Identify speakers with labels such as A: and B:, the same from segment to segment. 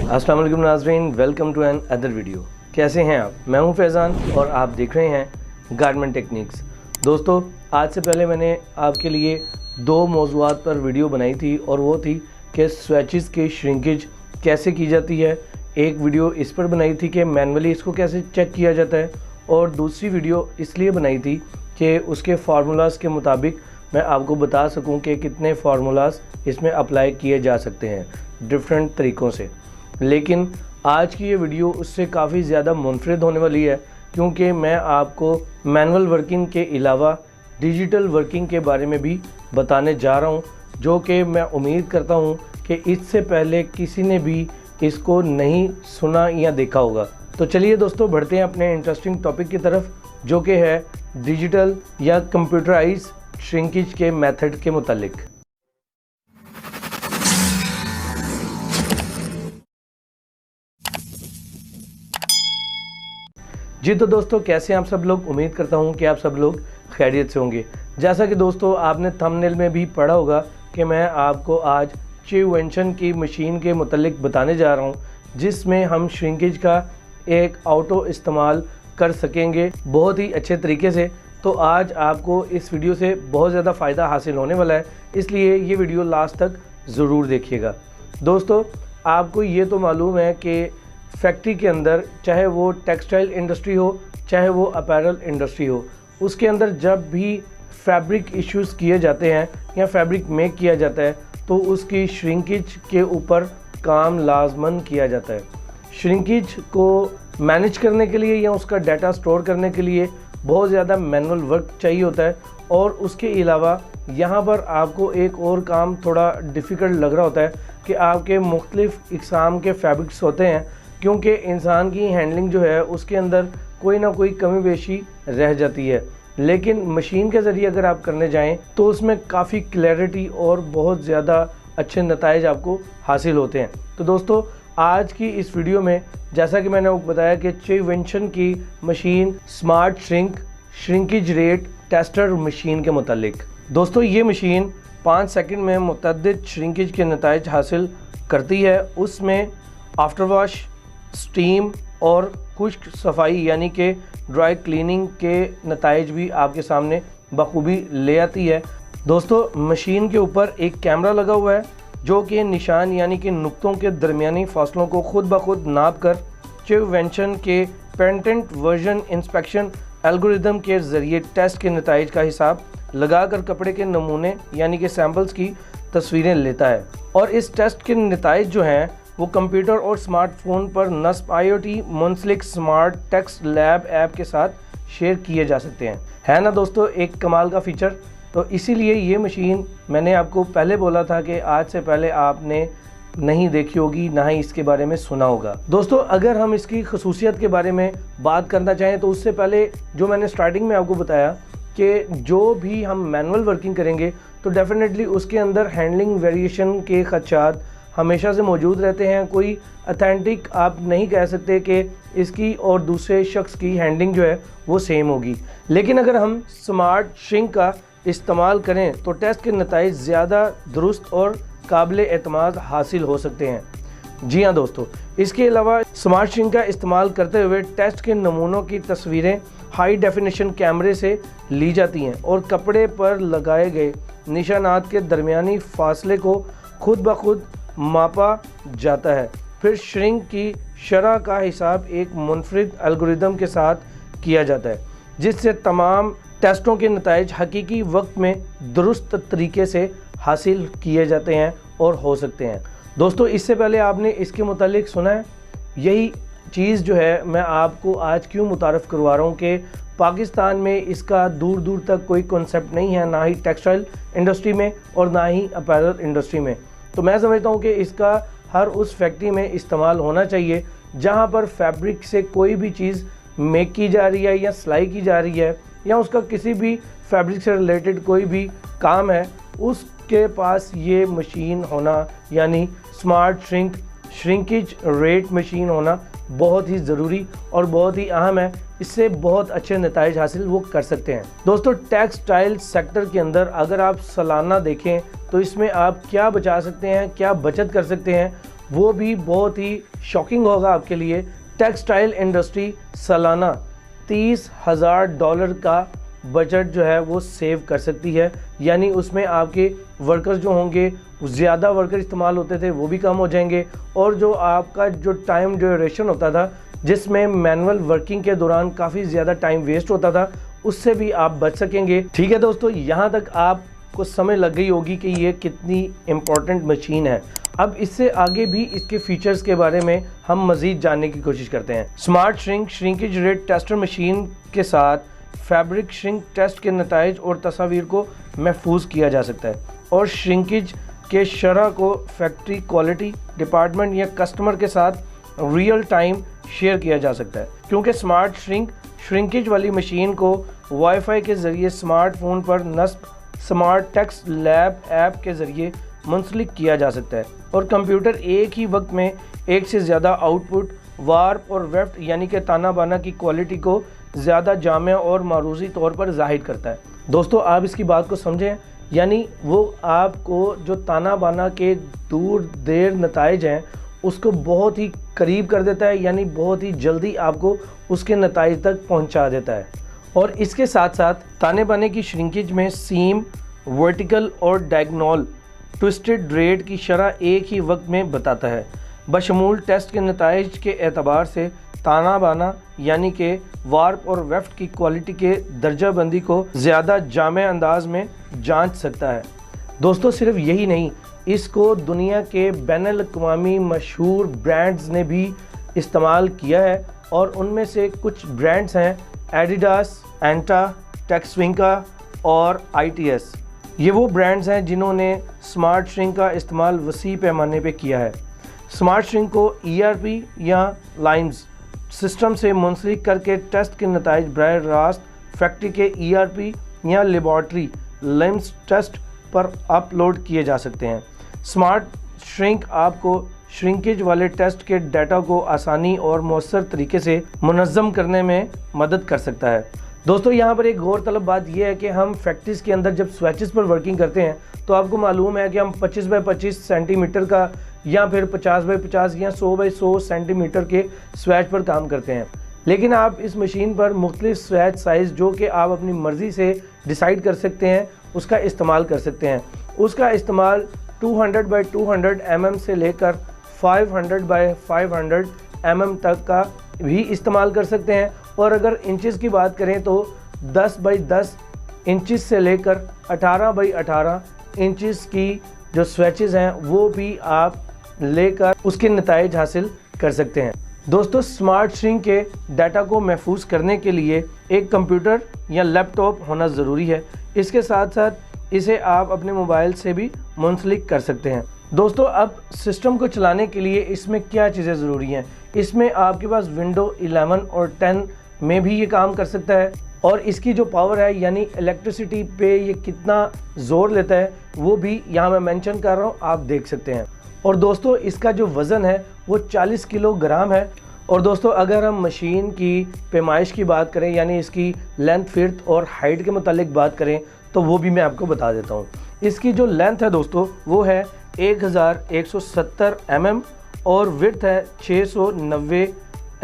A: अस्सलाम वालेकुम नाज़रीन, welcome to another video. कैसे हैं आप? मैं हूं फैज़ान और आप देख रहे हैं गारमेंट टेक्निक्स। दोस्तों, आज से पहले मैंने आपके लिए दो मौज़ूआत पर वीडियो बनाई थी और वो थी कि स्वेचेस की श्रिंकेज कैसे की जाती है। एक वीडियो इस पर बनाई थी कि मैनुअली इसको कैसे चेक किया जाता है, और दूसरी वीडियो इसलिए बनाई थी कि उसके फार्मूलाज़ के मुताबिक मैं आपको बता सकूं कि कितने फार्मूलाज़ इसमें अप्लाई किए जा सकते हैं डिफरेंट तरीक़ों से। लेकिन आज की ये वीडियो उससे काफ़ी ज़्यादा मुनफरिद होने वाली है, क्योंकि मैं आपको मैनुअल वर्किंग के अलावा डिजिटल वर्किंग के बारे में भी बताने जा रहा हूँ, जो कि मैं उम्मीद करता हूँ कि इससे पहले किसी ने भी इसको नहीं सुना या देखा होगा। तो चलिए दोस्तों, बढ़ते हैं अपने इंटरेस्टिंग टॉपिक की तरफ, जो कि है डिजिटल या कंप्यूटराइज श्रिंकेज के मेथड के मुतालिक। जी तो दोस्तों, कैसे हैं आप सब लोग? उम्मीद करता हूं कि आप सब लोग खैरियत से होंगे। जैसा कि दोस्तों आपने थंबनेल में भी पढ़ा होगा कि मैं आपको आज चिववेंशन की मशीन के मुतालिक बताने जा रहा हूं, जिसमें हम श्रिंकेज का एक ऑटो इस्तेमाल कर सकेंगे बहुत ही अच्छे तरीके से। तो आज आपको इस वीडियो से बहुत ज़्यादा फ़ायदा हासिल होने वाला है, इसलिए ये वीडियो लास्ट तक ज़रूर देखिएगा। दोस्तों, आपको ये तो मालूम है कि फैक्ट्री के अंदर, चाहे वो टेक्सटाइल इंडस्ट्री हो चाहे वो अपैरल इंडस्ट्री हो, उसके अंदर जब भी फैब्रिक इश्यूज़ किए जाते हैं या फैब्रिक मेक किया जाता है तो उसकी श्रिंकेज के ऊपर काम लाजमन किया जाता है। श्रिंकेज को मैनेज करने के लिए या उसका डाटा स्टोर करने के लिए बहुत ज़्यादा मैनुअल वर्क चाहिए होता है, और उसके अलावा यहाँ पर आपको एक और काम थोड़ा डिफ़िकल्ट लग रहा होता है कि आपके मुख्तलिफ़ इक़साम के फैब्रिक्स होते हैं, क्योंकि इंसान की हैंडलिंग जो है उसके अंदर कोई ना कोई कमी बेशी रह जाती है। लेकिन मशीन के ज़रिए अगर आप करने जाएं तो उसमें काफ़ी क्लैरिटी और बहुत ज़्यादा अच्छे नताइज आपको हासिल होते हैं। तो दोस्तों, आज की इस वीडियो में जैसा कि मैंने आपको बताया कि चिववेंशन की machine smart shrinkage rate tester machine के मुतालिक। दोस्तों, ये मशीन 5 सेकंड में मुतअद्दिद श्रिंकेज के नताइज हासिल करती है। उसमें आफ्टर वॉश, स्टीम और खुश्क सफाई यानी कि ड्राई क्लीनिंग के नताइज भी आपके सामने बखूबी ले आती है। दोस्तों, मशीन के ऊपर एक कैमरा लगा हुआ है जो कि निशान यानी कि नुक्तों के दरमियानी फासलों को खुद ब खुद नाप कर चिववेंशन के पेटेंट वर्जन इंस्पेक्शन एल्गोरिदम के ज़रिए टेस्ट के नताइज का हिसाब लगाकर कपड़े के नमूने यानी कि सैम्पल्स की तस्वीरें लेता है। और इस टेस्ट के नताइज जो हैं वो कंप्यूटर और स्मार्टफोन पर नस्ब IoT मुंसलिक स्मार्ट टेक्स्ट लैब ऐप के साथ शेयर किए जा सकते हैं। है ना दोस्तों एक कमाल का फ़ीचर? तो इसीलिए ये मशीन मैंने आपको पहले बोला था कि आज से पहले आपने नहीं देखी होगी, ना ही इसके बारे में सुना होगा। दोस्तों, अगर हम इसकी खसूसियत के बारे में बात करना चाहें तो उससे पहले जो मैंने स्टार्टिंग में आपको बताया कि जो भी हम मैनुअल वर्किंग करेंगे तो डेफिनेटली उसके अंदर हैंडलिंग वेरिएशन के खदशात हमेशा से मौजूद रहते हैं। कोई अथेंटिक आप नहीं कह सकते कि इसकी और दूसरे शख्स की हैंडलिंग जो है वो सेम होगी। लेकिन अगर हम स्मार्ट श्रिंक का इस्तेमाल करें तो टेस्ट के नताइज ज़्यादा दुरुस्त और काबिल एतमाद हासिल हो सकते हैं। जी हाँ दोस्तों, इसके अलावा स्मार्ट श्रिंक का इस्तेमाल करते हुए टेस्ट के नमूनों की तस्वीरें हाई डेफिनेशन कैमरे से ली जाती हैं और कपड़े पर लगाए गए निशानात के दरमियानी फासले को खुद ब खुद मापा जाता है। फिर श्रिंक की शरह का हिसाब एक मुनफरिद एल्गोरिदम के साथ किया जाता है, जिससे तमाम टेस्टों के नताइज हकीकी वक्त में दुरुस्त तरीके से हासिल किए जाते हैं और हो सकते हैं। दोस्तों, इससे पहले आपने इसके मुतालिक सुना है? यही चीज़ जो है मैं आपको आज क्यों मुतारफ़ करवा रहा हूँ कि पाकिस्तान में इसका दूर दूर तक कोई कॉन्सेप्ट नहीं है, ना ही टेक्सटाइल इंडस्ट्री में और ना ही अपैरल इंडस्ट्री में। तो मैं समझता हूँ कि इसका हर उस फैक्ट्री में इस्तेमाल होना चाहिए जहाँ पर फैब्रिक से कोई भी चीज़ मेक की जा रही है या सिलाई की जा रही है या उसका किसी भी फैब्रिक से रिलेटेड कोई भी काम है, उसके पास ये मशीन होना यानी स्मार्ट श्रिंकेज रेट मशीन होना बहुत ही ज़रूरी और बहुत ही अहम है। इससे बहुत अच्छे नताइज हासिल वो कर सकते हैं। दोस्तों, टेक्सटाइल सेक्टर के अंदर अगर आप सालाना देखें तो इसमें आप क्या बचा सकते हैं, क्या बचत कर सकते हैं, वो भी बहुत ही शॉकिंग होगा आपके लिए। टेक्सटाइल इंडस्ट्री सालाना $30,000 का बजट जो है वो सेव कर सकती है, यानी उसमें आपके वर्कर्स जो होंगे, ज़्यादा वर्कर इस्तेमाल होते थे वो भी कम हो जाएंगे, और जो आपका जो टाइम ड्यूरेशन होता था जिसमें मैनुअल वर्किंग के दौरान काफ़ी ज़्यादा टाइम वेस्ट होता था, उससे भी आप बच सकेंगे। ठीक है दोस्तों, यहाँ तक आपको समझ लग गई होगी कि ये कितनी इम्पोर्टेंट मशीन है। अब इससे आगे भी इसके फीचर्स के बारे में हम मज़ीद जानने की कोशिश करते हैं। Smart shrinkage rate tester machine के साथ फैब्रिक श्रिंक टेस्ट के नताइज और तस्वीर को महफूज किया जा सकता है, और श्रिंकेज के शरह को फैक्ट्री क्वालिटी डिपार्टमेंट या कस्टमर के साथ रियल टाइम शेयर किया जा सकता है, क्योंकि स्मार्ट श्रिंकेज वाली मशीन को वाईफाई के ज़रिए स्मार्टफोन पर नस्ब स्मार्ट टेक्स्ट लैब ऐप के ज़रिए मुंसलिक किया जा सकता है, और कंप्यूटर एक ही वक्त में एक से ज़्यादा आउटपुट वार्प और वेफ्ट यानी कि ताना बाना की क्वालिटी को ज़्यादा जामे और मारूजी तौर पर जाहिर करता है। दोस्तों आप इसकी बात को समझें, यानी वो आपको जो ताना बाना के दूर देर नताइज हैं उसको बहुत ही करीब कर देता है, यानी बहुत ही जल्दी आपको उसके नताइज तक पहुंचा देता है। और इसके साथ साथ ताने बाने की श्रिंकेज में सीम, वर्टिकल और डायगोनल ट्विस्टेड रेट की शरह एक ही वक्त में बताता है। बशमूल टेस्ट के नताइज के एतबार से ताना बाना यानी कि वार्प और वेफ्ट की क्वालिटी के दर्जा बंदी को ज़्यादा जामे अंदाज में जांच सकता है। दोस्तों सिर्फ यही नहीं, इसको दुनिया के बैनुल अक़वामी मशहूर ब्रांड्स ने भी इस्तेमाल किया है, और उनमें से कुछ ब्रांड्स हैं एडिडास, एंटा, टेक्सविंका और ITS। ये वो ब्रांड्स हैं जिन्होंने स्मार्ट श्रिंक का इस्तेमाल वसी पैमाने पे किया है। स्मार्ट श्रिंक को ERP या लाइम्स सिस्टम से मुंसलिक करके टेस्ट के नताइज बराह रास्त फैक्ट्री के ERP या लेबॉर्ट्री लाइम्स टेस्ट पर अपलोड किए जा सकते हैं। स्मार्ट श्रिंक आपको श्रिंकेज वाले टेस्ट के डाटा को आसानी और मौसर तरीके से मुनज़्ज़म करने में मदद कर सकता है। दोस्तों यहाँ पर एक गौर तलब बात यह है कि हम फैक्ट्रीज़ के अंदर जब स्विचेस पर वर्किंग करते हैं तो आपको मालूम है कि हम 25 बाई 25 सेंटीमीटर का या फिर 50 बाई 50 या 100 बाई 100 सेंटीमीटर के स्विच पर काम करते हैं, लेकिन आप इस मशीन पर मुख्तलिफ स्विच साइज़ जो कि आप अपनी मर्ज़ी से डिसाइड कर सकते हैं उसका इस्तेमाल कर सकते हैं। उसका इस्तेमाल 200 बाई 200 mm से लेकर 500 बाई 500 mm तक का भी इस्तेमाल कर सकते हैं, और अगर इंचेस की बात करें तो 10 बाई 10 इंचेस से लेकर 18 बाई 18 इंचेस की जो स्विचेस हैं वो भी आप लेकर उसके नताइज हासिल कर सकते हैं। दोस्तों स्मार्ट श्रिंक के डाटा को महफूज करने के लिए एक कंप्यूटर या लैपटॉप होना ज़रूरी है। इसके साथ साथ इसे आप अपने मोबाइल से भी मुंसलिक कर सकते हैं। दोस्तों अब सिस्टम को चलाने के लिए इसमें क्या चीज़ें ज़रूरी हैं, इसमें आपके पास विंडो 11 और 10 में भी ये काम कर सकता है, और इसकी जो पावर है यानी इलेक्ट्रिसिटी पे ये कितना ज़ोर लेता है वो भी यहाँ मैं मेंशन कर रहा हूँ, आप देख सकते हैं। और दोस्तों इसका जो वज़न है वो 40 किलोग्राम है। और दोस्तों अगर हम मशीन की पैमाइश की बात करें यानी इसकी लेंथ, विड्थ और हाइट के मुतालिक बात करें तो वो भी मैं आपको बता देता हूँ। इसकी जो लेंथ है दोस्तों वो है 1170 mm और विड्थ है 690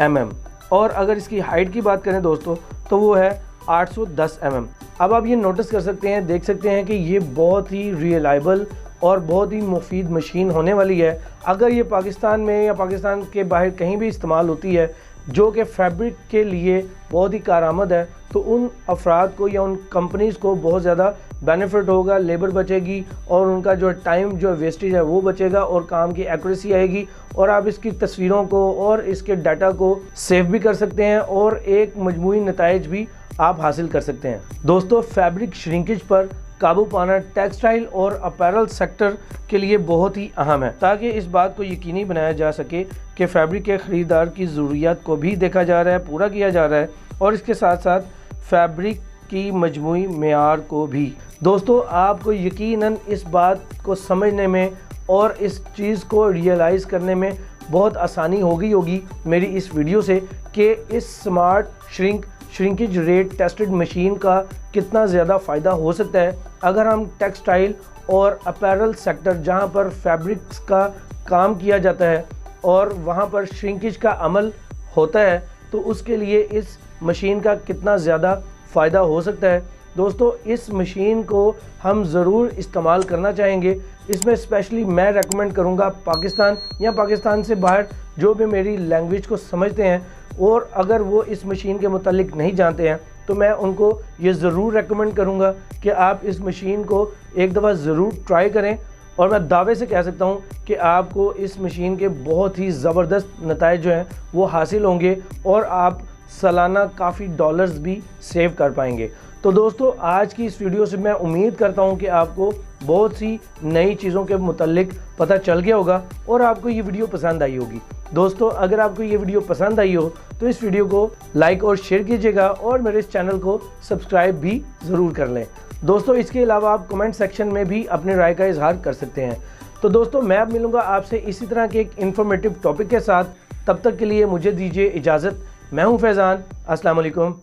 A: mm, और अगर इसकी हाइट की बात करें दोस्तों तो वो है 810 mm। अब आप ये नोटिस कर सकते हैं, देख सकते हैं कि ये बहुत ही रिलायबल और बहुत ही मुफीद मशीन होने वाली है। अगर ये पाकिस्तान में या पाकिस्तान के बाहर कहीं भी इस्तेमाल होती है जो कि फैब्रिक के लिए बहुत ही कारआमद है, तो उन अफराद को या उन कंपनीज़ को बहुत ज़्यादा बेनिफिट होगा, लेबर बचेगी और उनका जो टाइम जो वेस्टेज है वो बचेगा और काम की एक्यूरेसी आएगी, और आप इसकी तस्वीरों को और इसके डाटा को सेव भी कर सकते हैं और एक मजमूई नताइज भी आप हासिल कर सकते हैं। दोस्तों फैब्रिक श्रिंकेज पर काबू पाना टेक्सटाइल और अपैरल सेक्टर के लिए बहुत ही अहम है, ताकि इस बात को यकीनी बनाया जा सके कि फैब्रिक के ख़रीदार की ज़रूरियात को भी देखा जा रहा है, पूरा किया जा रहा है, और इसके साथ साथ फैब्रिक की मजमूई मेयार को भी। दोस्तों आपको यकीनन इस बात को समझने में और इस चीज़ को रियलाइज़ करने में बहुत आसानी होगी मेरी इस वीडियो से कि इस smart shrinkage rate tested machine का कितना ज़्यादा फ़ायदा हो सकता है अगर हम टेक्सटाइल और अपैरल सेक्टर जहां पर फैब्रिक्स का काम किया जाता है और वहाँ पर श्रिंकेज का अमल होता है, तो उसके लिए इस मशीन का कितना ज़्यादा फ़ायदा हो सकता है। दोस्तों, इस मशीन को हम ज़रूर इस्तेमाल करना चाहेंगे। इसमें स्पेशली मैं रेकमेंड करूँगा पाकिस्तान या पाकिस्तान से बाहर जो भी मेरी लैंग्वेज को समझते हैं और अगर वो इस मशीन के मुतालिक नहीं जानते हैं, तो मैं उनको ये ज़रूर रेकमेंड करूँगा कि आप इस मशीन को एक दफ़ा ज़रूर ट्राई करें। और मैं दावे से कह सकता हूँ कि आपको इस मशीन के बहुत ही ज़बरदस्त नताइज जो हैं वो हासिल होंगे और आप सालाना काफ़ी डॉलर्स भी सेव कर पाएंगे। तो दोस्तों, आज की इस वीडियो से मैं उम्मीद करता हूँ कि आपको बहुत सी नई चीज़ों के मुतालिक पता चल गया होगा और आपको ये वीडियो पसंद आई होगी। दोस्तों, अगर आपको ये वीडियो पसंद आई हो तो इस वीडियो को लाइक और शेयर कीजिएगा और मेरे इस चैनल को सब्सक्राइब भी ज़रूर कर लें। दोस्तों, इसके अलावा आप कमेंट सेक्शन में भी अपने राय का इजहार कर सकते हैं। तो दोस्तों, मैं अब मिलूँगा आपसे इसी तरह के एक इन्फॉर्मेटिव टॉपिक के साथ। तब तक के लिए मुझे दीजिए इजाज़त। मैं हूँ फैज़ान। अस्सलाम वालेकुम।